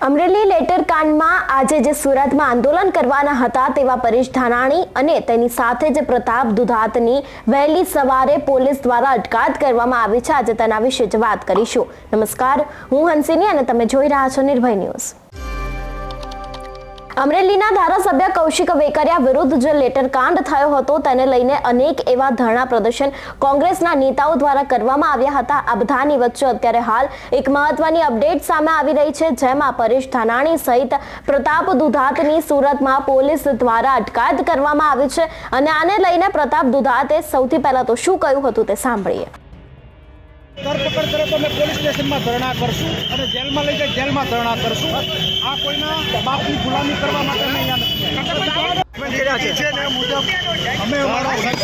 Amreli letter કાંડમાં આજે જે સુરતમાં આંદોલન કરવાના હતા તેવા પરેશ ધાનાણી અને તેની સાથે જ પ્રતાપ દુધાતની વહેલી સવારે પોલીસ દ્વારા અટકાયત કરવામાં આવી છે। આજે તેના વિશે જ વાત કરીશું। નમસ્કાર, હું હંસિની અને તમે જોઈ રહ્યા છો નિર્ભય ન્યૂઝ। અમરેલીના ધારાસભ્ય કૌશિક વેકરિયા વિરુદ્ધ જે લેટર કાંડ થયો હતો તેને લઈને અનેક એવા ધરણા પ્રદર્શન કોંગ્રેસના નેતાઓ દ્વારા કરવામાં આવ્યા હતા। આ બધાની વચ્ચે અત્યારે હાલ એક મહત્વની અપડેટ સામે આવી રહી છે, જેમાં પરેશ ધાનાણી સહિત પ્રતાપ દુધાતની સુરતમાં પોલીસ દ્વારા અટકાયત કરવામાં આવી છે અને આને લઈને પ્રતાપ દુધાતે સૌથી પહેલા તો શું કહ્યું હતું તે સાંભળીએ। ધરપકડ કરે તો અમે પોલીસ સ્ટેશનમાં ધરણા કરશું અને જેલમાં લઈ જઈ જેલમાં ધરણા કરશું। આ કોઈના બાપની ગુલામી કરવા માટે અમે અહીંયા નથી। અમે અમારા સંકલ્પ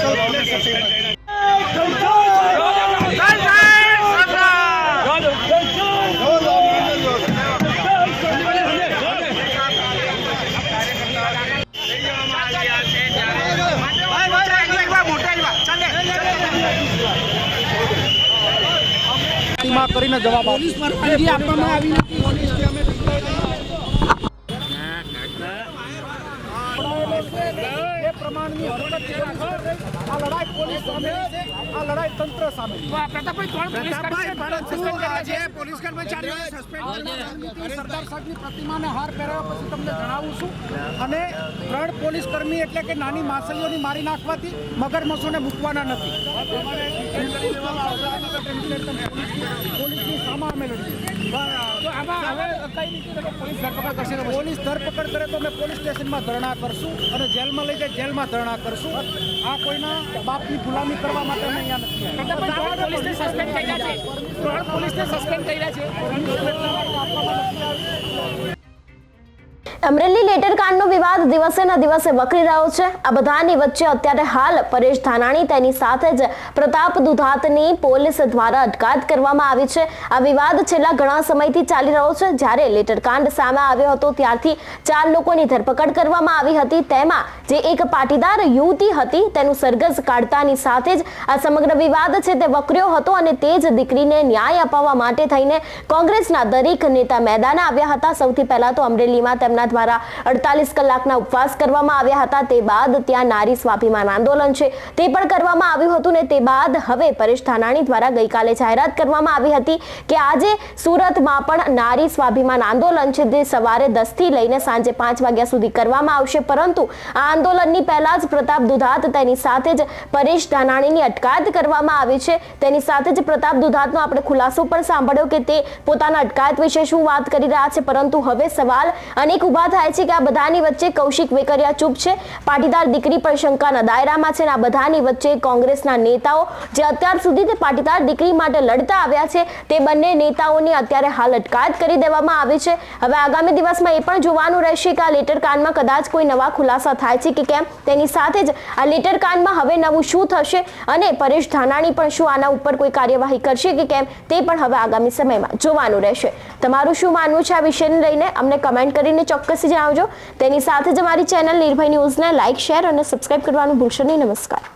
કરીને જવાબ આપવામાં આવી પ્રમાણની આ લડાઈ પોલીસ સામે છે, આ લડાઈ તંત્ર સામે પોલીસ કર્મચારીઓને સરદાર સાહેબની પ્રતિમાને હાર પહેરાવ્યા પછી તમને જણાવું છું। અને 3 પોલીસ કર્મી એટલે કે નાની માછલીઓની મારી નાખવાથી મગરમચ્છોને મૂકવાના નથી। પોલીસની સામે અમે લડીએ। પોલીસ ધરપકડ કરે તો અમે પોલીસ સ્ટેશનમાં ધરણા કરશું અને જેલમાં લઈ જઈ જેલમાં ધરણા કરશું। આ કોઈના બાપની ગુલામી કરવા માટે અમે અહીંયા નથી। પોલીસને સસ્પેન્ડ કર્યા છે। અમરેલી લેટર કાંડનો વિવાદ દિવસે ને દિવસે વકરી રહ્યો છે। આ બધાની વચ્ચે અત્યારે હાલ પરેશ ધાનાણી તેની સાથે જ પ્રતાપ દુધાતની પોલીસ દ્વારા અટકાયત કરવામાં આવી છે। આ વિવાદ છેલ્લા ઘણા સમયથી ચાલી રહ્યો છે। જ્યારે લેટર કાંડ સામે આવ્યો હતો ત્યારથી 4 લોકોની ધરપકડ કરવામાં આવી હતી। તેમાં જે એક પાટીદાર યુવતી હતી તેનું સરઘસ કાઢતાની સાથે જ આ સમગ્ર વિવાદ છે તે વકર્યો હતો અને તે જ દીકરીને ન્યાય અપાવવા માટે થઈને કોંગ્રેસના દરેક નેતા મેદાને આવ્યા હતા। સૌથી પહેલા તો અમરેલીમાં તેમના દ્વારા 48 કલાકના ઉપવાસ કરવામાં આવ્યા હતા। તે બાદ ત્યાં નારી સ્વાભિમાન આંદોલન છે તે પણ કરવામાં આવ્યું હતું ને તે બાદ હવે પરેશ ધાનાણી દ્વારા ગઈકાલે જાહેરાત કરવામાં આવી હતી કે આજે સુરતમાં પણ નારી સ્વાભિમાન આંદોલન છે તે સવારે 10 થી લઈને સાંજે 5 વાગ્યા સુધી કરવામાં આવશે। પરંતુ આ આંદોલનની પહેલા જ પ્રતાપ દુધાત તેની સાથે જ પરેશ ધાનાણીની અટકાયત કરવામાં આવી છે। તેની સાથે જ પ્રતાપ દુધાતનો આપણે ખુલાસો પણ સાંભળ્યો કે તે પોતાના અટકાયત વિશે શું વાત કરી રહ્યા છે। પરંતુ હવે સવાલ અનેક ઉભા થાય છે કે આ બધાની વચ્ચે કૌશિક વેકરિયા ચૂપ છે, પાટીદાર દીકરી પણ શંકાના દાયરામાં છે। આ બધાની વચ્ચે કોંગ્રેસના નેતાઓ જે અત્યાર સુધી તે પાટીદાર દીકરી માટે લડતા આવ્યા છે તે બંને નેતાઓની અત્યારે હાલ અટકાયત કરી દેવામાં આવી છે। હવે આગામી દિવસમાં એ પણ જોવાનું રહેશે કે આ લેટર કાંડમાં કદાચ કોઈ નવા ખુલાસા થાય છે કે કેમ। તેની સાથે જ આ લેટર કાંડમાં હવે નવું શું થશે અને પરેશ ધાનાણી પણ શું આના ઉપર કોઈ કાર્યવાહી કરશે કે કેમ તે પણ હવે આગામી સમયમાં જોવાનું રહેશે। તમારું શું માનવું છે આ વિષયને લઈને અમને કમેન્ટ કરીને ચોક્કસ જણાવજો। તેની સાથે જ અમારી ચેનલ નિર્ભય ન્યૂઝને લાઇક, શેર અને સબસ્ક્રાઇબ કરવાનું ભૂલશો નહીં। નમસ્કાર।